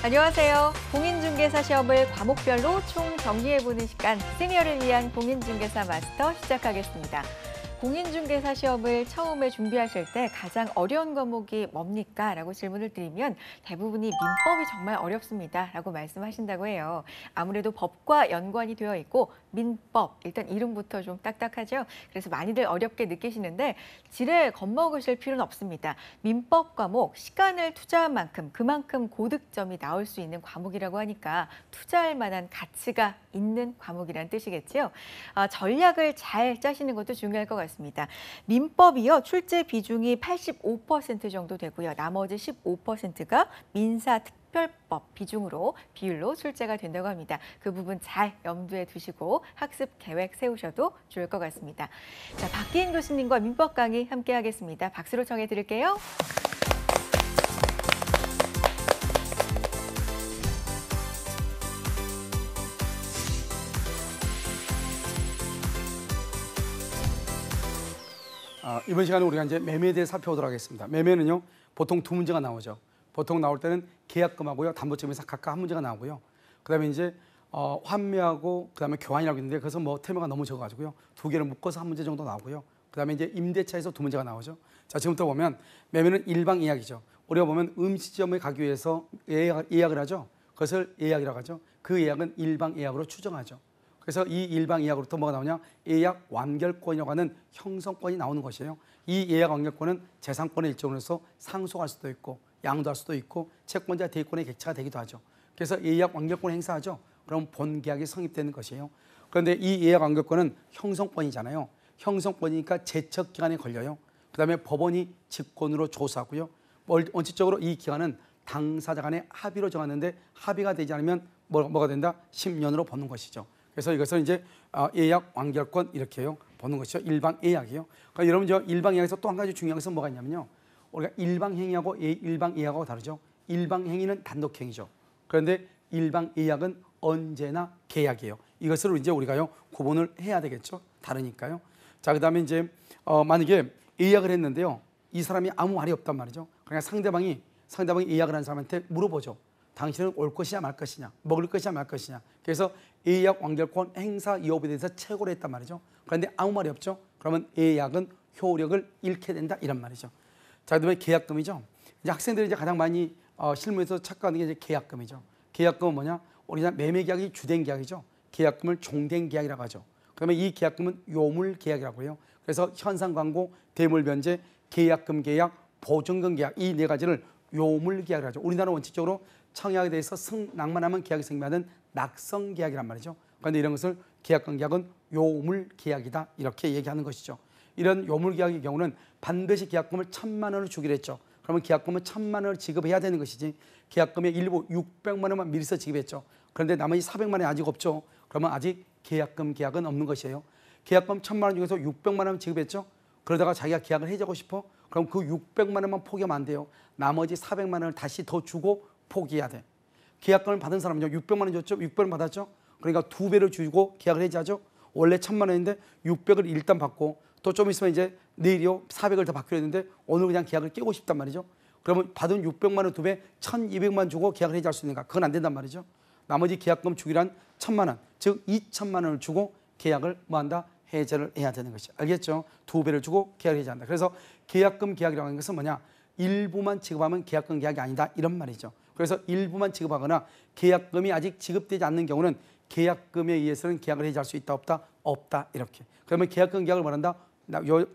안녕하세요. 공인중개사 시험을 과목별로 총 정리해보는 시간, 시니어를 위한 공인중개사 마스터 시작하겠습니다. 공인중개사 시험을 처음에 준비하실 때 가장 어려운 과목이 뭡니까? 라고 질문을 드리면 대부분이 민법이 정말 어렵습니다. 라고 말씀하신다고 해요. 아무래도 법과 연관이 되어 있고 민법, 일단 이름부터 좀 딱딱하죠? 그래서 많이들 어렵게 느끼시는데 지레 겁먹으실 필요는 없습니다. 민법 과목, 시간을 투자한 만큼 그만큼 고득점이 나올 수 있는 과목이라고 하니까 투자할 만한 가치가 있는 과목이란 뜻이겠죠? 전략을 잘 짜시는 것도 중요할 것 같습니다. 민법이요, 출제 비중이 85% 정도 되고요. 나머지 15%가 민사특별법 비율로 출제가 된다고 합니다. 그 부분 잘 염두에 두시고 학습 계획 세우셔도 좋을 것 같습니다. 자, 박기인 교수님과 민법 강의 함께 하겠습니다. 박수로 청해 드릴게요. 이번 시간에 우리가 이제 매매에 대해 살펴보도록 하겠습니다. 매매는요, 보통 두 문제가 나오죠. 보통 나올 때는 계약금하고요, 담보점에서 각각 한 문제가 나오고요. 그다음에 이제 환매하고 그다음에 교환이라고 있는데 그래서 뭐 테마가 너무 적어가지고요, 두 개를 묶어서 한 문제 정도 나오고요. 그다음에 이제 임대차에서 두 문제가 나오죠. 자, 지금부터 보면 매매는 일방예약이죠. 우리가 보면 음식점에 가기 위해서 예약을 하죠. 그것을 예약이라고 하죠. 그 예약은 일방예약으로 추정하죠. 그래서 이 일방예약으로부터 뭐가 나오냐? 예약 완결권이라고 하는 형성권이 나오는 것이에요. 이 예약 완결권은 재산권의 일종으로서 상속할 수도 있고 양도할 수도 있고 채권자 대권의 객체가 되기도 하죠. 그래서 예약 완결권을 행사하죠. 그럼 본계약이 성립되는 것이에요. 그런데 이 예약 완결권은 형성권이잖아요. 형성권이니까 제척 기간에 걸려요. 그다음에 법원이 직권으로 조사하고요. 원칙적으로 이 기간은 당사자 간의 합의로 정하는데 합의가 되지 않으면 뭐가 된다? 10년으로 보는 것이죠. 그래서 이것을 이제 예약 완결권 이렇게요 보는 것이죠. 일방예약이요. 그러니까 여러분 저 일방예약에서 또 한 가지 중요한 것은 뭐가 있냐면요. 우리가 일방행위하고 일방예약하고 다르죠. 일방행위는 단독행위죠. 그런데 일방예약은 언제나 계약이에요. 이것을 이제 우리가요 구분을 해야 되겠죠. 다르니까요. 자, 그다음에 이제 만약에 예약을 했는데요, 이 사람이 아무 말이 없단 말이죠. 그러니까 상대방이 예약을 한 사람한테 물어보죠. 당신은 올 것이냐 말 것이냐, 먹을 것이냐 말 것이냐. 그래서 예약 완결권 행사 여부에 대해서 최고로 했단 말이죠. 그런데 아무 말이 없죠. 그러면 예약은 효력을 잃게 된다 이런 말이죠. 자, 그다음에 계약금이죠. 이제 학생들이 이제 가장 많이 실무에서 착각하는 게 이제 계약금이죠. 계약금은 뭐냐? 우리나라 매매 계약이 주된 계약이죠. 계약금을 종된 계약이라고 하죠. 그러면 이 계약금은 요물 계약이라고 해요. 그래서 현상 광고, 대물 변제, 계약금 계약, 보증금 계약 이 네 가지를 요물 계약이라고 하죠. 우리나라 원칙적으로 청약에 대해서 낭만하면 계약이 생기는 낙성 계약이란 말이죠. 그런데 이런 것을 계약금 계약은 요물 계약이다 이렇게 얘기하는 것이죠. 이런 요물 계약의 경우는 반드시 계약금을 1,000만 원을 주기로 했죠. 그러면 계약금은 1,000만 원을 지급해야 되는 것이지, 계약금의 일부 600만 원만 미리서 지급했죠. 그런데 나머지 400만 원이 아직 없죠. 그러면 아직 계약금 계약은 없는 것이에요. 계약금 1,000만 원 중에서 600만 원 지급했죠. 그러다가 자기가 계약을 해주고 싶어? 그럼 그 600만 원만 포기하면 안 돼요. 나머지 400만 원을 다시 더 주고 포기해야 돼. 계약금을 받은 사람은요, 600만 원 줬죠. 600만 원 받았죠. 그러니까 2배를 주고 계약을 해지하죠. 원래 1,000만 원인데 600을 일단 받고 또 좀 있으면 이제 내일이요 400을 더 받기로 했는데 오늘 그냥 계약을 깨고 싶단 말이죠. 그러면 받은 600만 원 2배 1,200만 원 주고 계약을 해지할 수 있는가? 그건 안 된단 말이죠. 나머지 계약금 주기란 1,000만 원, 즉 2,000만 원을 주고 계약을 뭐한다? 해제를 해야 되는 것이죠. 알겠죠? 2배를 주고 계약을 해지한다. 그래서 계약금 계약이라고 하는 것은 뭐냐? 일부만 지급하면 계약금 계약이 아니다 이런 말이죠. 그래서 일부만 지급하거나 계약금이 아직 지급되지 않는 경우는 계약금에 의해서는 계약을 해지할 수 있다 없다? 없다 이렇게. 그러면 계약금 계약을 말한다?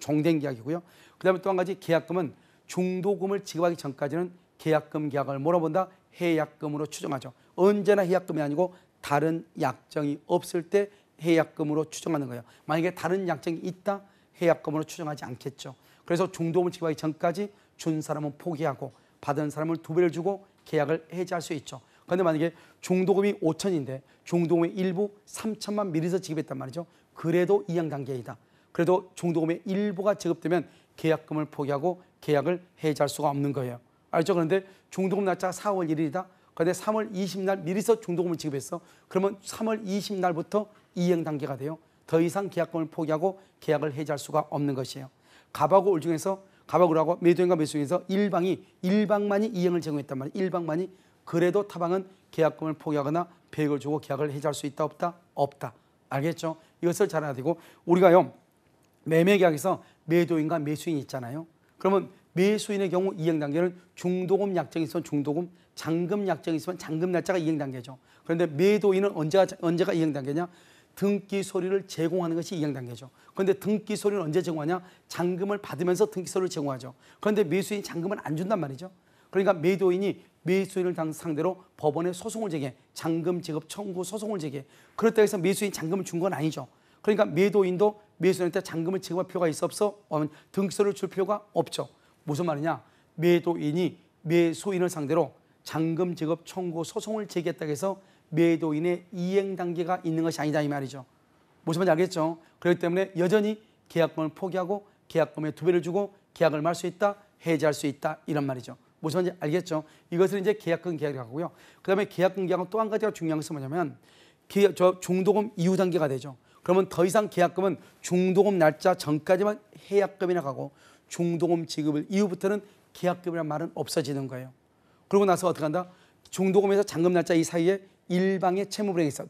종된 계약이고요. 그다음에 또 한 가지, 계약금은 중도금을 지급하기 전까지는 계약금 계약을 뭐라 본다? 해약금으로 추정하죠. 언제나 해약금이 아니고 다른 약정이 없을 때 해약금으로 추정하는 거예요. 만약에 다른 약정이 있다? 해약금으로 추정하지 않겠죠. 그래서 중도금을 지급하기 전까지 준 사람은 포기하고 받은 사람을 2배를 주고 계약을 해지할 수 있죠. 그런데 만약에 중도금이 5천인데 중도금의 일부 3천만 미리서 지급했단 말이죠. 그래도 이양 단계이다. 그래도 중도금의 일부가 지급되면 계약금을 포기하고 계약을 해지할 수가 없는 거예요. 알죠? 그런데 중도금 날짜가 4월 1일이다. 그런데 3월 20날 미리서 중도금을 지급했어. 그러면 3월 20날부터 이행 단계가 돼요. 더 이상 계약금을 포기하고 계약을 해지할 수가 없는 것이에요. 갑하고 을 중에서 갑하고 을하고 매도인과 매수인에서 일방만이 이행을 제공했단 말이에요. 일방만이. 그래도 타방은 계약금을 포기하거나 배액을 주고 계약을 해지할 수 있다 없다? 없다. 알겠죠? 이것을 잘 알아야 되고 우리가요. 매매 계약에서 매도인과 매수인이 있잖아요. 그러면 매수인의 경우 이행 단계는 중도금 약정이 있으면 중도금, 잔금 약정이 있으면 잔금 날짜가 이행 단계죠. 그런데 매도인은 언제가 이행 단계냐? 등기 서류를 제공하는 것이 이행 단계죠. 그런데 등기 서류는 언제 제공하냐? 잔금을 받으면서 등기 서류를 제공하죠. 그런데 매수인이 잔금을 안 준단 말이죠. 그러니까 매도인이 매수인을 상대로 법원에 소송을 제기해, 잔금 지급 청구 소송을 제기해. 그렇다고 해서 매수인이 잔금을 준 건 아니죠. 그러니까 매도인도 매수인한테 잔금을 지급할 필요가 있어 없어? 등기서를 줄 필요가 없죠. 무슨 말이냐? 매도인이 매수인을 상대로 잔금 지급 청구 소송을 제기했다고 해서 매도인의 이행 단계가 있는 것이 아니다 이 말이죠. 무슨 말인지 알겠죠? 그렇기 때문에 여전히 계약금을 포기하고 계약금의 2배를 주고 계약을 말 수 있다, 해지할 수 있다 이런 말이죠. 무슨 말인지 알겠죠? 이것을 이제 계약금 계약이라고 하고요. 그 다음에 계약금 계약은 또 한 가지가 중요한 것은 뭐냐면 중도금 이후 단계가 되죠. 그러면 더 이상 계약금은 중도금 날짜 전까지만 해약금이라고 하고 중도금 지급을 이후부터는 계약금이라는 말은 없어지는 거예요. 그러고 나서 어떻게 한다? 중도금에서 잔금 날짜 이 사이에 일방의 채무불이행이 있어.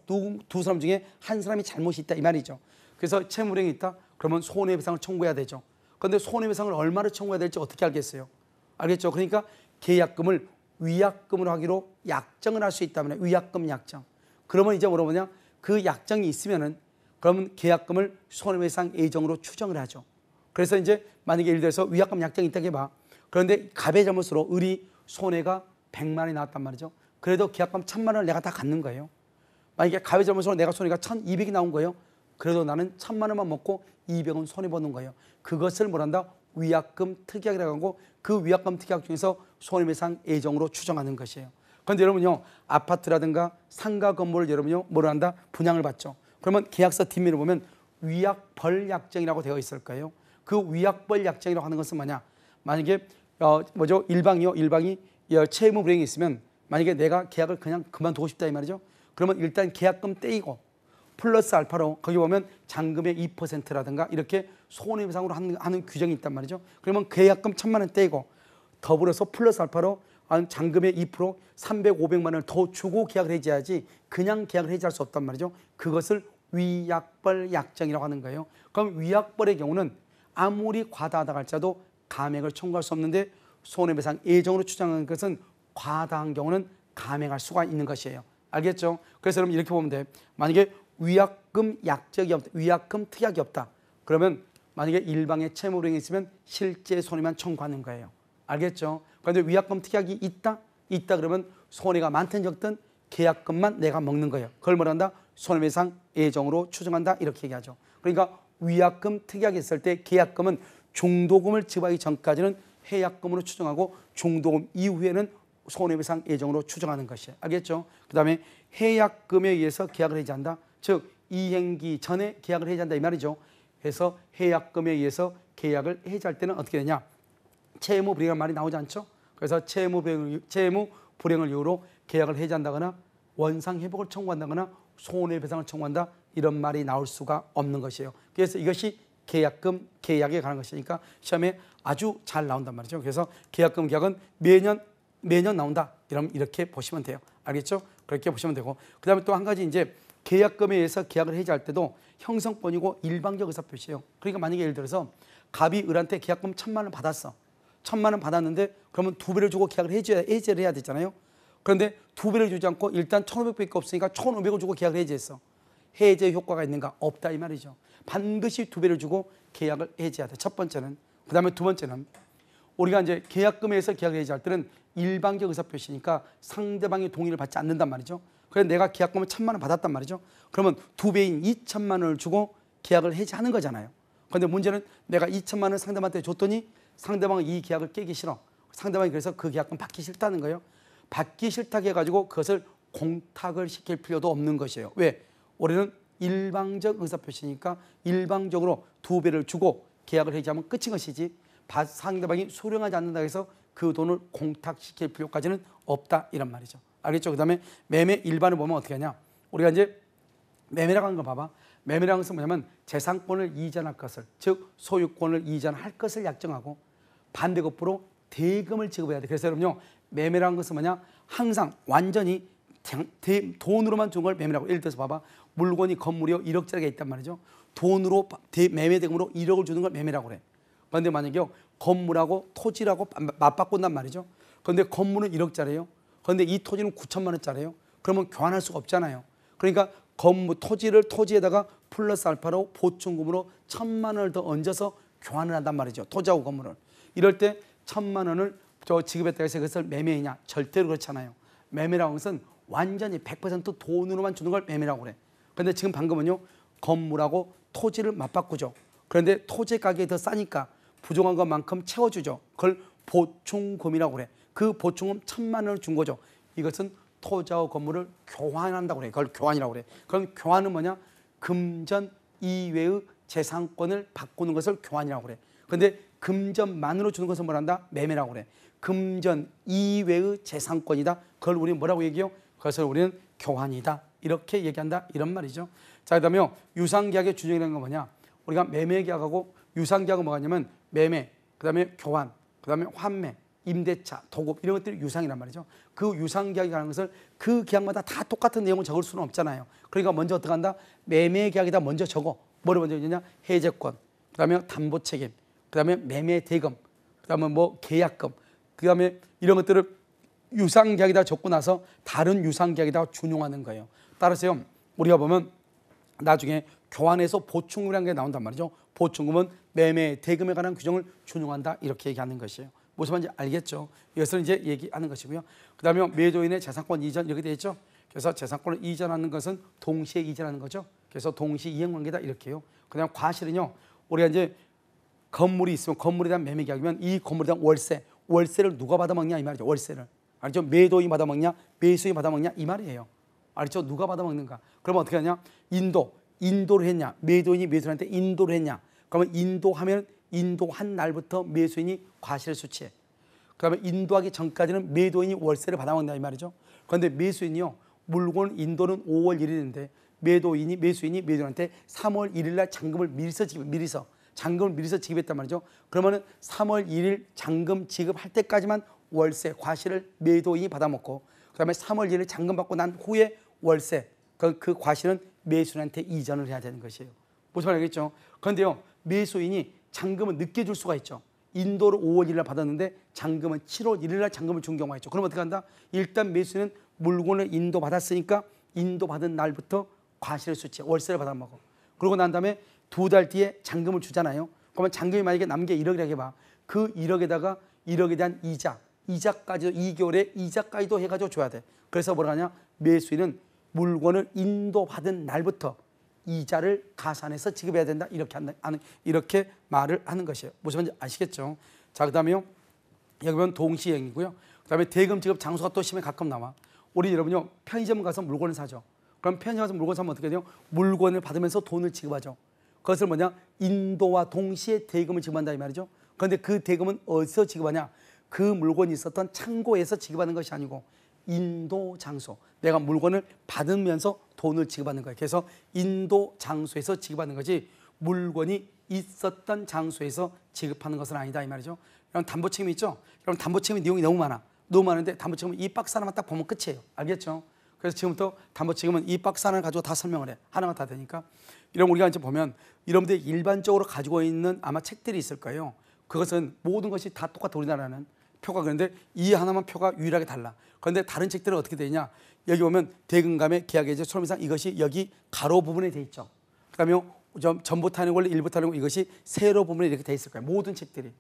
두 사람 중에 한 사람이 잘못이 있다 이 말이죠. 그래서 채무불이행이 있다? 그러면 손해배상을 청구해야 되죠. 그런데 손해배상을 얼마를 청구해야 될지 어떻게 알겠어요? 알겠죠? 그러니까 계약금을 위약금으로 하기로 약정을 할 수 있다면 위약금 약정. 그러면 이제 뭐냐? 그 약정이 있으면은 그러면 계약금을 손해배상 예정으로 추정을 하죠. 그래서 이제 만약에 예를 들어서 위약금 약정이 있다고 해봐. 그런데 갑의 잘못으로 을이 손해가 100만 원이 나왔단 말이죠. 그래도 계약금 1000만 원을 내가 다 갖는 거예요. 만약에 갑의 잘못으로 내가 손해가 1200이 나온 거예요. 그래도 나는 1000만 원만 먹고 200원 손해보는 거예요. 그것을 뭐란다? 위약금 특약이라고 하고 그 위약금 특약 중에서 손해배상 예정으로 추정하는 것이에요. 그런데 여러분요. 아파트라든가 상가 건물을 여러분요. 뭐를 한다? 분양을 받죠. 그러면 계약서 뒷면을 보면 위약벌 약정이라고 되어 있을 거예요. 그 위약벌 약정이라고 하는 것은 뭐냐? 만약에 일방이요. 일방이 채무 불이행이 있으면 만약에 내가 계약을 그냥 그만두고 싶다 이 말이죠. 그러면 일단 계약금 떼이고 플러스 알파로 거기 보면 잔금의 2%라든가 이렇게 손해배상으로 하는 규정이 있단 말이죠. 그러면 계약금 1000만 원 떼이고 더불어서 플러스 알파로 잔금의 2% 300, 500만 원을 더 주고 계약을 해지해야지 그냥 계약을 해지할 수 없단 말이죠. 그것을 위약벌 약정이라고 하는 거예요. 그럼 위약벌의 경우는 아무리 과다하다 할지라도 감액을 청구할 수 없는데 손해배상 예정으로 추정하는 것은 과다한 경우는 감액할 수가 있는 것이에요. 알겠죠? 그래서 여러분 이렇게 보면 돼. 만약에 위약금 약정이 없다, 위약금 특약이 없다. 그러면 만약에 일방의 채무불이행이 있으면 실제 손해만 청구하는 거예요. 알겠죠? 그런데 위약금 특약이 있다? 있다 그러면 손해가 많든 적든 계약금만 내가 먹는 거예요. 그걸 뭐란다? 손해배상 예정으로 추정한다 이렇게 얘기하죠. 그러니까 위약금 특약이 있을 때 계약금은 중도금을 지급하기 전까지는 해약금으로 추정하고 중도금 이후에는 손해배상 예정으로 추정하는 것이에요. 알겠죠? 그 다음에 해약금에 의해서 계약을 해지한다. 즉 이행기 전에 계약을 해지한다 이 말이죠. 그래서 해약금에 의해서 계약을 해지할 때는 어떻게 되냐? 채무 불이행이라는 말이 나오지 않죠? 그래서 채무 불이행을 이유로 계약을 해지한다거나 원상 회복을 청구한다거나 손해배상을 청구한다 이런 말이 나올 수가 없는 것이에요. 그래서 이것이 계약금 계약에 관한 것이니까 시험에 아주 잘 나온단 말이죠. 그래서 계약금 계약은 매년 나온다. 이렇게 보시면 돼요. 알겠죠? 그렇게 보시면 되고 그 다음에 또 한 가지 이제 계약금에 의해서 계약을 해지할 때도 형성권이고 일방적 의사표시예요. 그러니까 만약에 예를 들어서 갑이 을한테 계약금 1000만 원 받았어. 1000만 원 받았는데 그러면 2배를 주고 계약을 해지를 해야 되잖아요. 그런데 2배를 주지 않고 일단 1500밖에 없으니까 1500을 주고 계약을 해지했어. 해제 효과가 있는가? 없다 이 말이죠. 반드시 2배를 주고 계약을 해지해야 돼. 첫 번째는. 그 다음에 두 번째는 우리가 이제 계약금에서 계약을 해지할 때는 일방적 의사표시니까 상대방의 동의를 받지 않는단 말이죠. 그래서 내가 계약금을 1000만 원 받았단 말이죠. 그러면 2배인 2000만 원을 주고 계약을 해지하는 거잖아요. 그런데 문제는 내가 2000만 원을 상대방한테 줬더니 상대방은 이 계약을 깨기 싫어. 상대방이 그래서 그 계약금 받기 싫다는 거예요. 받기 싫다고 해가지고 그것을 공탁을 시킬 필요도 없는 것이에요. 왜? 우리는 일방적 의사표시니까 일방적으로 2배를 주고 계약을 해지하면 끝인 것이지 상대방이 수령하지 않는다고 해서 그 돈을 공탁시킬 필요까지는 없다 이런 말이죠. 알겠죠? 그 다음에 매매 일반을 보면 어떻게 하냐? 우리가 이제 매매라고 하는 거 봐봐. 매매라는 것은 뭐냐면 재산권을 이전할 것을 즉 소유권을 이전할 것을 약정하고 반대급부로 대금을 지급해야 돼. 그래서 여러분요, 매매라는 것은 뭐냐? 항상 완전히 돈으로만 주는 걸 매매라고. 예를 들어서 봐봐. 물건이 건물이요 1억짜리가 있단 말이죠. 돈으로 매매 대금으로 1억을 주는 걸 매매라고 그래. 그런데 만약에 건물하고 토지라고 맞바꾼단 말이죠. 그런데 건물은 1억짜리예요. 그런데 이 토지는 9천만 원짜리예요. 그러면 교환할 수가 없잖아요. 그러니까 토지에다가 플러스 알파로 보충금으로 1,000만 원을 더 얹어서 교환을 한단 말이죠. 토지하고 건물을. 이럴 때 1,000만 원을 지급했다고 해서 그것을 매매이냐? 절대로 그렇잖아요. 매매라는 것은 완전히 100% 돈으로만 주는 걸 매매라고 그래. 그런데 지금 방금은요, 건물하고 토지를 맞바꾸죠. 그런데 토지 가격이 더 싸니까 부족한 것만큼 채워주죠. 그걸 보충금이라고 그래. 그 보충금 1,000만 원을 준 거죠. 이것은 토지하고 건물을 교환한다고 그래. 그걸 교환이라고 그래. 그럼 교환은 뭐냐? 금전 이외의 재산권을 바꾸는 것을 교환이라고 그래. 그런데 금전만으로 주는 것은 뭐란다? 매매라고 그래. 금전 이외의 재산권이다. 그걸 우리는 뭐라고 얘기해요? 그것을 우리는 교환이다. 이렇게 얘기한다. 이런 말이죠. 자, 그다음에 유상계약의 준용이라는 건 뭐냐? 우리가 매매계약하고 유상계약은 뭐가 있냐면 매매, 그다음에 교환, 그다음에 환매, 임대차, 도급 이런 것들이 유상이란 말이죠. 그 유상계약이라는 것을 그 계약마다 다 똑같은 내용을 적을 수는 없잖아요. 그러니까 먼저 어떻게 한다? 매매계약에다 먼저 적어. 뭐를 먼저 적느냐? 해제권, 그다음에 담보책임, 그다음에 매매대금, 그다음에 뭐 계약금, 그다음에 이런 것들을 유상계약에다 적고 나서 다른 유상계약에다 준용하는 거예요. 따라서요, 우리가 보면 나중에 교환해서 보충금이라는 게 나온단 말이죠. 보충금은 매매 대금에 관한 규정을 준용한다 이렇게 얘기하는 것이에요. 무슨 말인지 알겠죠? 이것을 이제 얘기하는 것이고요. 그다음에 매도인의 재산권 이전 이렇게 되어 있죠. 그래서 재산권을 이전하는 것은 동시에 이전하는 거죠. 그래서 동시 이행관계다 이렇게 해요. 그다음 과실은요, 우리가 이제 건물이 있으면 건물에 대한 매매 계약이면 이 건물에 대한 월세를 누가 받아먹냐 이 말이죠. 월세를. 알죠? 매도인이 받아먹냐 매수인이 받아먹냐 이 말이에요. 알죠? 누가 받아먹는가? 그러면 어떻게 하냐? 인도를 했냐? 매도인이 매수인한테 인도를 했냐? 그러면 인도하면 인도한 날부터 매수인이 과실을 수취해. 그다음에 인도하기 전까지는 매도인이 월세를 받아먹는다 이 말이죠. 그런데 매수인이요, 물건 인도는 5월 1일인데 매수인이 매도인한테 3월 1일 날 잔금을 미리서 지급했단 말이죠. 그러면은 3월 1일 잔금 지급할 때까지만 월세 과실을 매도인이 받아먹고, 그다음에 3월 1일 잔금 받고 난 후에 월세 그 과실은 매수인한테 이전을 해야 되는 것이에요. 무슨 말이겠죠? 그런데요, 매수인이 잔금을 늦게 줄 수가 있죠. 인도를 5월 1일 날 받았는데 잔금은 7월 1일 날 잔금을 준 경우가 있죠. 그럼 어떻게 한다? 일단 매수인은 물건을 인도 받았으니까 인도 받은 날부터 과실을 수취해 월세를 받아먹어. 그러고 난 다음에 2달 뒤에 잔금을 주잖아요. 그러면 잔금이 만약에 남은 게 1억이라고 해봐. 그 1억에다가 1억에 대한 이자까지도 2개월에 이자까지도 해가지고 줘야 돼. 그래서 뭐라 하냐? 매수인은 물건을 인도받은 날부터 이자를 가산해서 지급해야 된다. 이렇게 말을 하는 것이에요. 무슨 말인지 아시겠죠? 자, 그다음에요, 여기 보면 동시행이고요. 그다음에 대금 지급 장소가 또 시험에 가끔 나와. 우리 여러분요, 편의점 가서 물건을 사죠. 그럼 편의점 가서 물건 사면 어떻게 돼요? 물건을 받으면서 돈을 지급하죠. 그것을 뭐냐? 인도와 동시에 대금을 지급한다 이 말이죠. 그런데 그 대금은 어디서 지급하냐? 그 물건이 있었던 창고에서 지급하는 것이 아니고 인도 장소, 내가 물건을 받으면서 돈을 지급하는 거예요. 그래서 인도 장소에서 지급하는 거지 물건이 있었던 장소에서 지급하는 것은 아니다 이 말이죠. 그럼 담보책임이 있죠. 그럼 담보책임의 내용이 너무 많은데 담보책임은 이 박스 하나만 딱 보면 끝이에요. 알겠죠? 그래서 지금부터 담보책임은 이 박스 하나를 가지고 다 설명을 해. 하나가 다 되니까. 이런 우리가 이제 보면 여러분들이 일반적으로 가지고 있는 아마 책들이 있을 거예요. 그것은 모든 것이 다 똑같아. 우리나라는 표가. 그런데 이 하나만 표가 유일하게 달라. 그런데 다른 책들은 어떻게 되냐? 여기 보면 대금감의 계약예제 소름이상 이것이 여기 가로 부분에 돼 있죠. 그다음에 전부 타는 권리, 일부 타는 권리 이것이 세로 부분에 이렇게 돼 있을 거예요. 모든 책들이.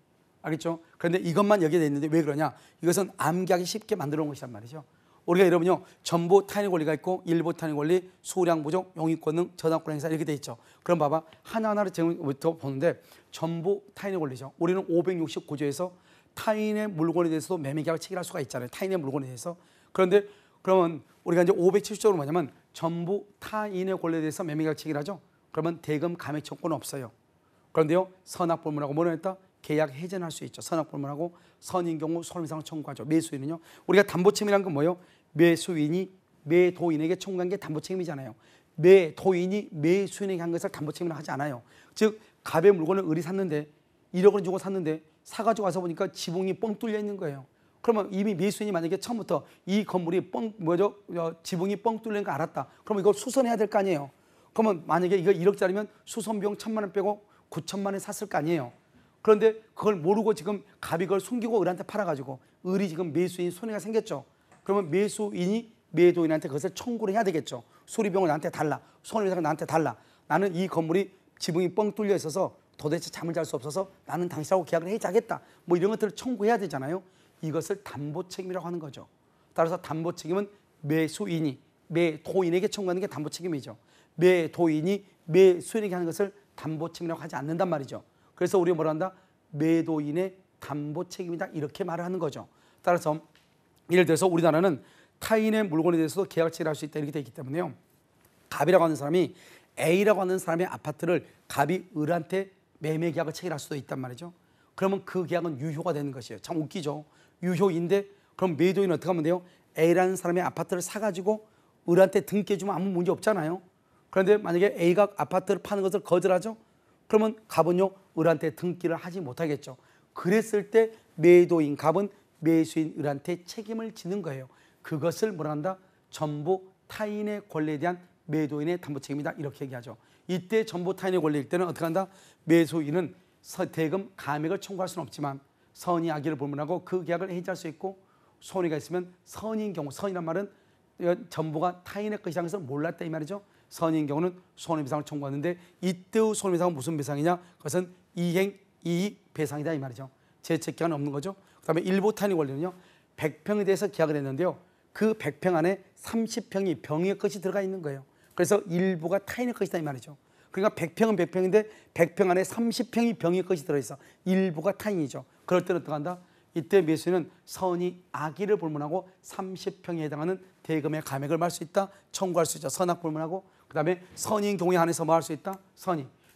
알겠죠? 그런데 이것만 여기에 돼 있는데 왜 그러냐? 이것은 암기하기 쉽게 만들어 놓은 것이란 말이죠. 우리가 여러분요, 전부 타인의 권리가 있고 일부 타인의 권리, 수량 부족, 용의권 등 저당권 행사 이렇게 돼 있죠. 그럼 봐봐, 하나하나를 지금부터 보는데 전부 타인의 권리죠. 우리는 569조에서 타인의 물건에 대해서도 매매계약을 체결할 수가 있잖아요. 타인의 물건에 대해서. 그런데 그러면 우리가 이제 570조로 뭐냐면 전부 타인의 권리에 대해서 매매계약 체결하죠. 그러면 대금 감액 청구는 없어요. 그런데요, 선악불문하고 뭐라 했다? 계약 해제는 할 수 있죠. 선악불문하고 선인 경우 손해배상을 청구하죠. 매수인은요. 우리가 담보책임이란 건 뭐예요? 매수인이 매도인에게 청구한 게 담보책임이잖아요. 매도인이 매수인에게 한 것을 담보책임이라고 하지 않아요. 즉 갑의 물건을 을이 샀는데 1억을 주고 샀는데 사가지고 와서 보니까 지붕이 뻥 뚫려 있는 거예요. 그러면 이미 매수인이 만약에 처음부터 이 건물이 지붕이 뻥 뚫리는 거 알았다. 그러면 이걸 수선해야 될 거 아니에요. 그러면 만약에 이거 1억짜리면 수선 비용 1,000만 원 빼고 9천만 원에 샀을 거 아니에요. 그런데 그걸 모르고 지금 갑이 그걸 숨기고 을한테 팔아가지고 을이 지금 매수인 손해가 생겼죠. 그러면 매수인이 매도인한테 그것을 청구를 해야 되겠죠. 수리비용을 나한테 달라. 손해배상을 나한테 달라. 나는 이 건물이 지붕이 뻥 뚫려 있어서 도대체 잠을 잘 수 없어서 나는 당신하고 계약을 해야겠다. 뭐 이런 것들을 청구해야 되잖아요. 이것을 담보 책임이라고 하는 거죠. 따라서 담보 책임은 매수인이 매도인에게 청구하는 게 담보 책임이죠. 매도인이 매수인에게 하는 것을 담보 책임이라고 하지 않는단 말이죠. 그래서 우리가 뭐라 한다? 매도인의 담보 책임이다. 이렇게 말을 하는 거죠. 따라서 예를 들어서 우리나라는 타인의 물건에 대해서도 계약 체결할 수 있다 이렇게 되어 있기 때문에요. 갑이라고 하는 사람이 A라고 하는 사람의 아파트를 갑이 을한테 매매 계약을 체결할 수도 있단 말이죠. 그러면 그 계약은 유효가 되는 것이에요. 참 웃기죠. 유효인데 그럼 매도인은 어떻게 하면 돼요? A라는 사람의 아파트를 사가지고 을한테 등기해주면 아무 문제 없잖아요. 그런데 만약에 A가 아파트를 파는 것을 거절하죠? 그러면 갑은요 을한테 등기를 하지 못하겠죠. 그랬을 때 매도인 갑은 매수인 을한테 책임을 지는 거예요. 그것을 뭐라 한다? 전부 타인의 권리에 대한 매도인의 담보 책임이다 이렇게 얘기하죠. 이때 전부 타인의 권리일 때는 어떻게 한다? 매수인은 대금 감액을 청구할 수는 없지만 선의 악의를 불문하고 그 계약을 해지할 수 있고 손해가 있으면 선인 경우, 선이란 말은 전부가 타인의 것이라는 것을 몰랐다 이 말이죠. 선인 경우는 손해배상을 청구하는데 이때의 손해배상은 무슨 배상이냐? 그것은 이행, 이익 배상이다 이 말이죠. 재책기한은 없는 거죠. 그 다음에 일부 타인의 권리는요. 100평에 대해서 계약을 했는데요. 그 100평 안에 30평이 병의 것이 들어가 있는 거예요. 그래서 일부가 타인의 것이다 이 말이죠. 그러니까 100평은 100평인데 100평 안에 30평이 병의 것이 들어있어. 일부가 타인이죠. 그럴 때는 어떻게 한다? 이때 매수인은 선의 악의를 불문하고 30평에 해당하는 대금의 감액을 말할 수 있다. 청구할 수 있죠. 선악 불문하고. 그 다음에 선인 경우에 한해서 뭐 할 수 있다?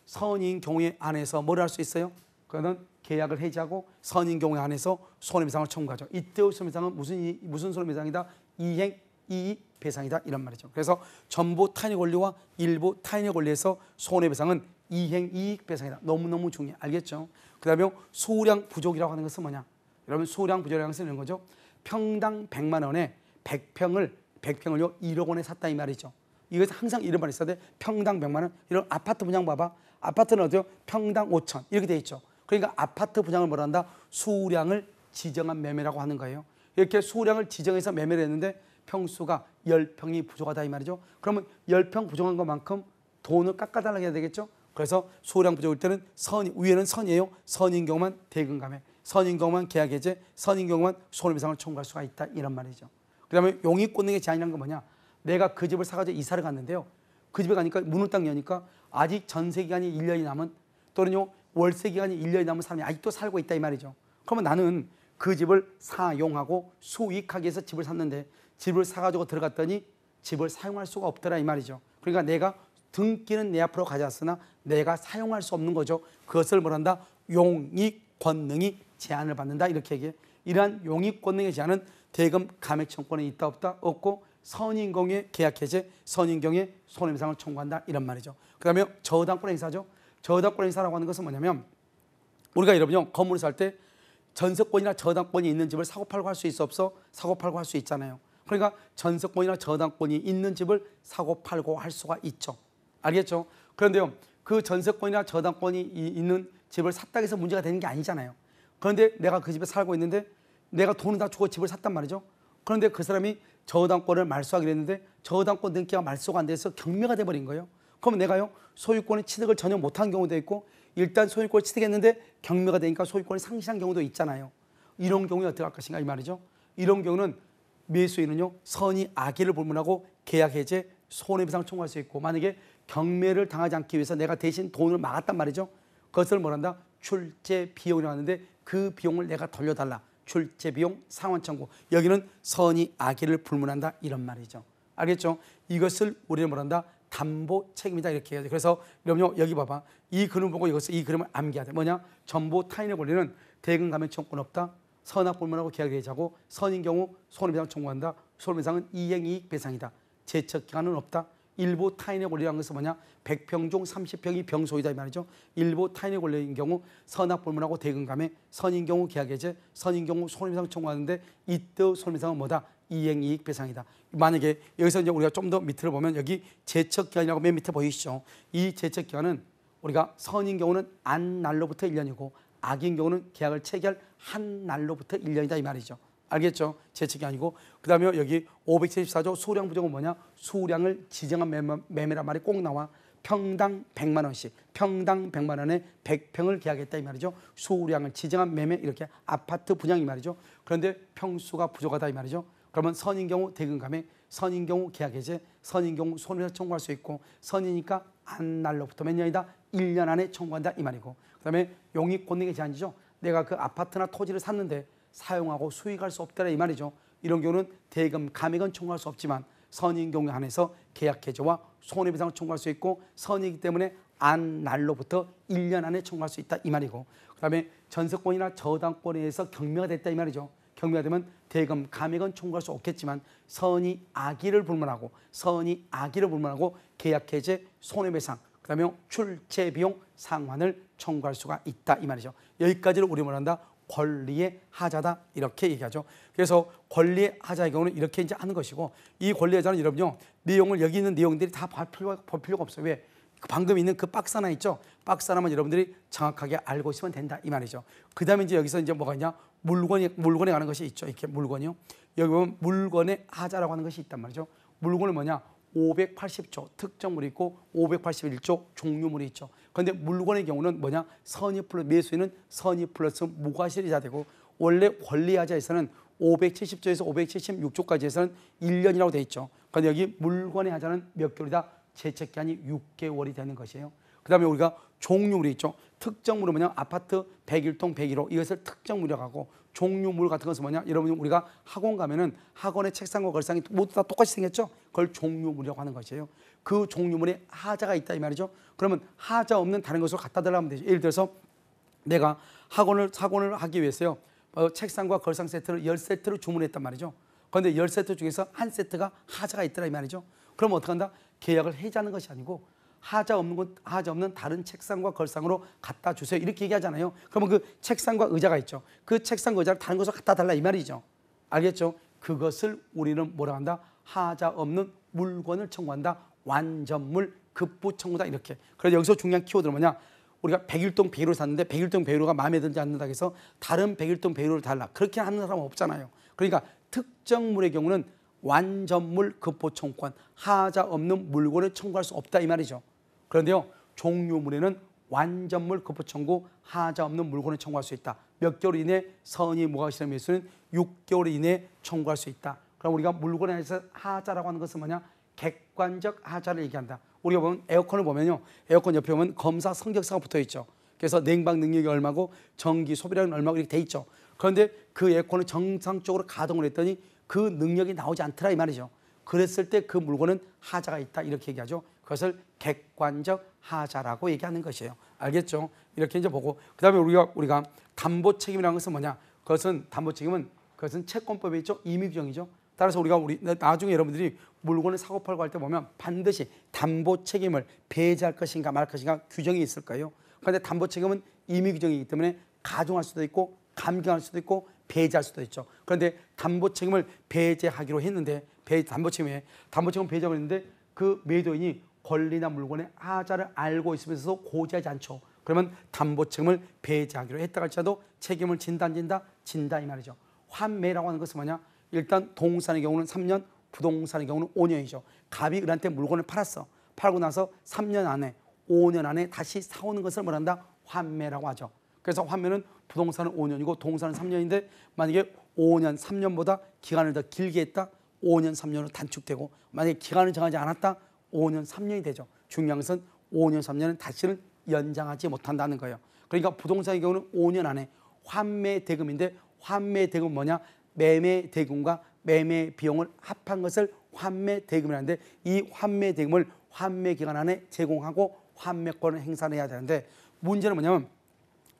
선인 경우에 한해서 뭘 할 수 있어요? 그거는 계약을 해지하고 선인 경우에 한해서 손해배상을 청구하죠. 이때의 손해배상은 무슨 손해배상이다? 이행, 이익 배상이다 이런 말이죠. 그래서 전부 타인의 권리와 일부 타인의 권리에서 손해배상은 이행, 이익 배상이다. 너무너무 중요해. 알겠죠? 그 다음에 수량 부족이라고 하는 것은 뭐냐? 여러분 수량 부족이라는 것은 이런 거죠. 평당 100만 원에 100평을요 1억 원에 샀다 이 말이죠. 이것은 항상 이런 말이 있어야 돼. 평당 100만 원. 이런 아파트 분양 봐봐. 아파트는 어때요? 평당 5천 이렇게 돼 있죠. 그러니까 아파트 분양을 뭐라 한다? 수량을 지정한 매매라고 하는 거예요. 이렇게 수량을 지정해서 매매를 했는데 평수가 10평이 부족하다 이 말이죠. 그러면 10평 부족한 것만큼 돈을 깎아달라고 해야 되겠죠. 그래서 수량 부족일 때는 위에는 선이에요. 선인 경우만 대금 감액, 선인 경우만 계약 해제, 선인 경우만 손해배상을 청구할 수가 있다 이런 말이죠. 그 다음에 용익권능의 제한이라는 건 뭐냐? 내가 그 집을 사가지고 이사를 갔는데요. 그 집에 가니까 문을 딱 여니까 아직 전세 기간이 1년이 남은 또는요 월세 기간이 1년이 남은 사람이 아직도 살고 있다 이 말이죠. 그러면 나는 그 집을 사용하고 수익하기 위해서 집을 샀는데 집을 사가지고 들어갔더니 집을 사용할 수가 없더라 이 말이죠. 그러니까 내가 등기는 내 앞으로 가져왔으나 내가 사용할 수 없는 거죠. 그것을 뭐란다? 용익권능이 제한을 받는다 이렇게 얘기해. 이러한 용익권능의 제한은 대금 감액 청구권이 있다 없다? 없고 선인 경우에 계약 해제, 선인 경우에 손해배상을 청구한다 이런 말이죠. 그 다음에 저당권 행사죠. 저당권 행사라고 하는 것은 뭐냐면 우리가 여러분요 건물을 살 때 전세권이나 저당권이 있는 집을 사고 팔고 할 수 있어 없어? 사고 팔고 할 수 있잖아요. 그러니까 전세권이나 저당권이 있는 집을 사고 팔고 할 수가 있죠. 알겠죠? 그런데요 그 전세권이나 저당권이 있는 집을 샀다고 해서 문제가 되는 게 아니잖아요. 그런데 내가 그 집에 살고 있는데 내가 돈을 다 주고 집을 샀단 말이죠. 그런데 그 사람이 저당권을 말소하기로 했는데 저당권 등기가 말소가 안 돼서 경매가 돼버린 거예요. 그러면 내가요 소유권의 취득을 전혀 못한 경우도 있고 일단 소유권을 취득했는데 경매가 되니까 소유권이 상실한 경우도 있잖아요. 이런 경우에 어떻게 할 것인가 이 말이죠. 이런 경우는 매수인은요 선의 악의를 불문하고 계약 해제, 손해배상 청구할 수 있고 만약에 경매를 당하지 않기 위해서 내가 대신 돈을 막았단 말이죠. 그것을 뭐란다? 출제 비용이라고 하는데 그 비용을 내가 돌려달라. 출제 비용 상환 청구. 여기는 선의 악의를 불문한다 이런 말이죠. 알겠죠? 이것을 우리는 뭐란다? 담보 책임이다 이렇게 해야 돼. 그래서 여러분 여기 봐봐. 이 그림 보고 이 그림을 암기해야 돼. 뭐냐? 전부 타인의 권리는 대금 감액 청구권 없다. 선악 불문하고 계약 해지하고 선인 경우 손해배상 청구한다. 손해배상은 이행 이익 배상이다. 제척 기간은 없다. 일부 타인의 권리라는 것은 뭐냐? 100평 중 30평이 병소이다 이 말이죠. 일부 타인의 권리인 경우 선악불문하고 대금감해, 선인 경우 계약해제, 선인 경우 손해배상 청구하는데 이때 손해배상은 뭐다? 이행이익 배상이다. 만약에 여기서 이제 우리가 좀 더 밑을 보면 여기 제척기간이라고 맨 밑에 보이시죠? 이 제척기간은 우리가 선인 경우는 안 날로부터 1년이고 악인 경우는 계약을 체결 한 날로부터 1년이다 이 말이죠. 알겠죠? 제척이 아니고. 그 다음에 여기 574조 수량 부정은 뭐냐? 수량을 지정한 매매란 말이 꼭 나와. 평당 100만 원씩, 평당 100만 원에 100평을 계약했다 이 말이죠. 수량을 지정한 매매, 이렇게 아파트 분양 이 말이죠. 그런데 평수가 부족하다 이 말이죠. 그러면 선인 경우 대금감해, 선인 경우 계약해제, 선인 경우 손해배상 청구할 수 있고, 선이니까 안 날로부터 몇 년이다? 1년 안에 청구한다 이 말이고. 그 다음에 용익 권리의 제한이죠. 내가 그 아파트나 토지를 샀는데 사용하고 수익할 수 없더라 이 말이죠. 이런 경우는 대금 감액은 청구할 수 없지만 선인 경우에 한해서 계약 해제와 손해배상을 청구할 수 있고, 선이기 때문에 안 날로부터 1년 안에 청구할 수 있다 이 말이고. 그다음에 전세권이나 저당권에 의해서 경매가 됐다 이 말이죠. 경매가 되면 대금 감액은 청구할 수 없겠지만 선이 악의를 불문하고, 선이 악의를 불문하고 계약 해제, 손해배상, 그다음에 출제 비용 상환을 청구할 수가 있다 이 말이죠. 여기까지를 우리 뭐란다? 권리의 하자다 이렇게 얘기하죠. 그래서 권리의 하자의 경우는 이렇게 이제 하는 것이고, 이 권리의 하자는 여러분요, 내용을 여기 있는 내용들이 다 볼 필요가 없어요. 왜? 방금 있는 그 박스 하나 있죠. 박스 하나만 여러분들이 정확하게 알고 있으면 된다 이 말이죠. 그 다음에 이제 여기서 이제 뭐가 있냐? 물건에 가는 것이 있죠. 이렇게 물건이요. 여기 보면 물건의 하자라고 하는 것이 있단 말이죠. 물건은 뭐냐? 580조 특정물이 있고 581조 종류물이 있죠. 그런데 물건의 경우는 뭐냐? 선의 플러스 매수인은 선의 플러스 무과실이자 되고, 원래 권리하자에서는 570조에서 576조까지 해서는 1년이라고 돼 있죠. 그런데 여기 물건의 하자는 몇 개월이다? 제척기한이 6개월이 되는 것이에요. 그 다음에 우리가 종류물이 있죠. 특정물은 뭐냐? 아파트 101동 101호 이것을 특정물이라고 하고, 종류물 같은 것은 뭐냐? 여러분 우리가 학원 가면은 학원의 책상과 걸상이 모두 다 똑같이 생겼죠. 그걸 종류물이라고 하는 것이에요. 그 종류물에 하자가 있다 이 말이죠. 그러면 하자 없는 다른 것으로 갖다 달라면 되죠. 예를 들어서 내가 학원을 하기 위해서요, 책상과 걸상 세트를 10세트를 주문했단 말이죠. 그런데 10세트 중에서 한 세트가 하자가 있더라 이 말이죠. 그럼 어떻게 한다? 계약을 해지하는 것이 아니고 하자 없는 다른 책상과 걸상으로 갖다 주세요 이렇게 얘기하잖아요. 그러면 그 책상과 의자가 있죠. 그 책상과 의자를 다른 곳으로 갖다 달라 이 말이죠. 알겠죠? 그것을 우리는 뭐라 한다? 하자 없는 물건을 청구한다. 완전물 급부 청구다 이렇게. 그래서 여기서 중요한 키워드는 뭐냐? 우리가 101동 101호를 샀는데 101동 101호가 마음에 들지 않는다 해서 다른 101동 101호를 달라. 그렇게 하는 사람은 없잖아요. 그러니까 특정물의 경우는 완전물 급부 청구권, 하자 없는 물건을 청구할 수 없다 이 말이죠. 그런데요, 종류물에는 완전물 급부 청구, 하자 없는 물건을 청구할 수 있다. 몇 개월 이내 선의 무과실의 매수는 6개월 이내에 청구할 수 있다. 그럼 우리가 물건에 대해서 하자라고 하는 것은 뭐냐? 객관적 하자를 얘기한다. 우리가 보면 에어컨을 보면요, 에어컨 옆에 보면 검사 성적서가 붙어 있죠. 그래서 냉방 능력이 얼마고 전기 소비량은 얼마고 이렇게 돼 있죠. 그런데 그 에어컨을 정상적으로 가동을 했더니 그 능력이 나오지 않더라 이 말이죠. 그랬을 때 그 물건은 하자가 있다 이렇게 얘기하죠. 그것을 객관적 하자라고 얘기하는 것이에요. 알겠죠? 이렇게 이제 보고, 그다음에 우리가 담보 책임이라는 것은 뭐냐? 그것은 담보 책임은 그것은 채권법에 있죠. 임의 규정이죠. 따라서 우리 나중에 여러분들이 물건을 사고 팔고 할 때 보면 반드시 담보 책임을 배제할 것인가 말 것인가 규정이 있을 거예요. 그런데 담보 책임은 임의 규정이기 때문에 가중할 수도 있고 감경할 수도 있고 배제할 수도 있죠. 그런데 담보 책임을 배제하기로 했는데 담보 책임을 배제하기로 했는데 그 매도인이 권리나 물건의 하자를 알고 있으면서 고지하지 않죠. 그러면 담보 책임을 배제하기로 했다 할지라도 책임을 진다 안 진다? 진다 이 말이죠. 환매라고 하는 것은 뭐냐? 일단 동산의 경우는 3년, 부동산의 경우는 5년이죠. 갑이 을한테 물건을 팔았어. 팔고 나서 3년 안에 5년 안에 다시 사오는 것을 뭐란다? 환매라고 하죠. 그래서 환매는 부동산은 5년이고 동산은 3년인데 만약에 5년, 3년보다 기간을 더 길게 했다? 5년, 3년으로 단축되고, 만약에 기간을 정하지 않았다? 5년, 3년이 되죠. 중요한 것은 5년, 3년은 다시는 연장하지 못한다는 거예요. 그러니까 부동산의 경우는 5년 안에 환매 대금인데, 환매 대금은 뭐냐? 매매 대금과 매매 비용을 합한 것을 환매 대금이라는데, 이 환매 대금을 환매 기간 안에 제공하고 환매권을 행사를 해야 되는데, 문제는 뭐냐면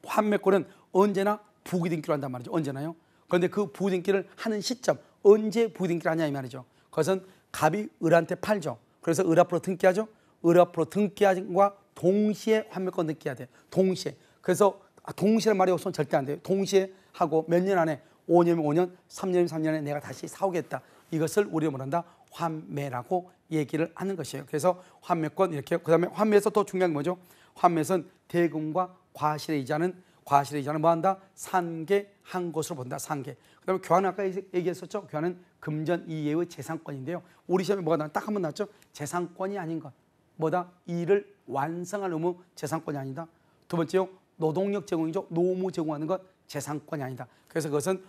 환매권은 언제나 부기등기로 한단 말이죠. 언제나요. 그런데 그 부기등기를 하는 시점, 언제 부기등기를 하냐 이 말이죠. 그것은 갑이 을한테 팔죠. 그래서 을 앞으로 등기하죠. 을 앞으로 등기함과 동시에 환매권 등기해야 돼요. 동시에. 그래서 동시에 말이 없으면 절대 안 돼요. 동시에 하고 몇 년 안에 5년이면 5년, 3년이면 3년에 내가 다시 사오겠다. 이것을 우리가 뭐란다? 환매라고 얘기를 하는 것이에요. 그래서 환매권 이렇게 그다음에 환매에서 또 중요한 게 뭐죠? 환매에서는 대금과 과실의 이자는 뭐한다? 상계한 것으로 본다. 상계. 그다음에 교환은 아까 얘기했었죠. 교환은 금전 이외의 재산권인데요. 우리 시험에 뭐가 딱 한 번 나왔죠? 재산권이 아닌 것. 뭐다? 일을 완성할 의무 재산권이 아니다. 두 번째요. 노동력 제공이죠. 노무 제공하는 것 재산권이 아니다. 그래서 그것은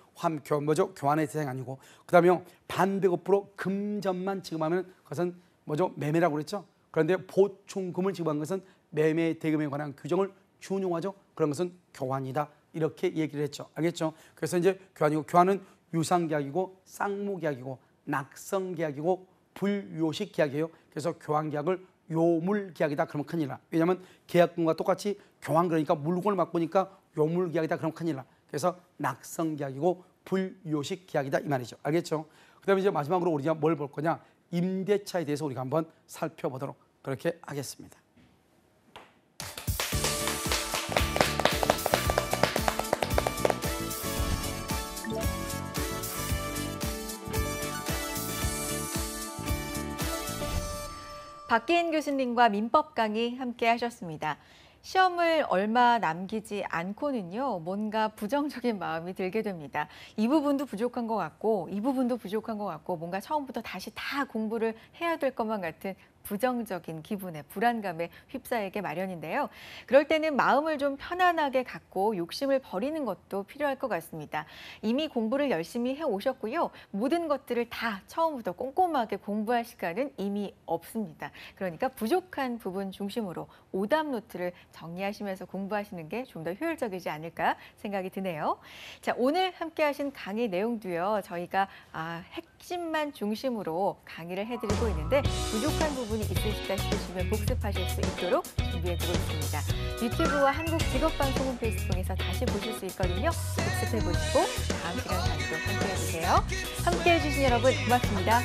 교환의 대상이 아니고 그다음에 반대급부로 금전만 지급하면 그것은 뭐죠? 매매라고 그랬죠. 그런데 보충금을 지급한 것은 매매 대금에 관한 규정을 준용하죠. 그런 것은 교환이다. 이렇게 얘기를 했죠. 알겠죠? 그래서 이제 교환은 유상계약이고 쌍무계약이고 낙성계약이고 불요식 계약이에요. 그래서 교환계약을 요물계약이다 그러면 큰일 나. 왜냐하면 계약금과 똑같이 교환 그러니까 물건을 바꾸니까 요물계약이다 그러면 큰일 나. 그래서 낙성계약이고 불요식 계약이다 이 말이죠. 알겠죠? 그다음에 이제 마지막으로 우리가 뭘 볼 거냐? 임대차에 대해서 우리가 한번 살펴보도록 그렇게 하겠습니다. 박기인 교수님과 민법 강의 함께 하셨습니다. 시험을 얼마 남기지 않고는요, 뭔가 부정적인 마음이 들게 됩니다. 이 부분도 부족한 것 같고, 이 부분도 부족한 것 같고, 뭔가 처음부터 다시 다 공부를 해야 될 것만 같은 부정적인 기분에 불안감에 휩싸이게 마련인데요. 그럴 때는 마음을 좀 편안하게 갖고 욕심을 버리는 것도 필요할 것 같습니다. 이미 공부를 열심히 해오셨고요. 모든 것들을 다 처음부터 꼼꼼하게 공부할 시간은 이미 없습니다. 그러니까 부족한 부분 중심으로 오답 노트를 정리하시면서 공부하시는 게 좀 더 효율적이지 않을까 생각이 드네요. 자, 오늘 함께 하신 강의 내용도요. 저희가 핵심만 중심으로 강의를 해드리고 있는데 부족한 부분이 있으시다 싶으시면 복습하실 수 있도록 준비해두고 있습니다. 유튜브와 한국직업방송 홈페이지 통해서 다시 보실 수 있거든요. 복습해보시고 다음 시간 강의도 함께해 주세요. 함께해 주신 여러분 고맙습니다.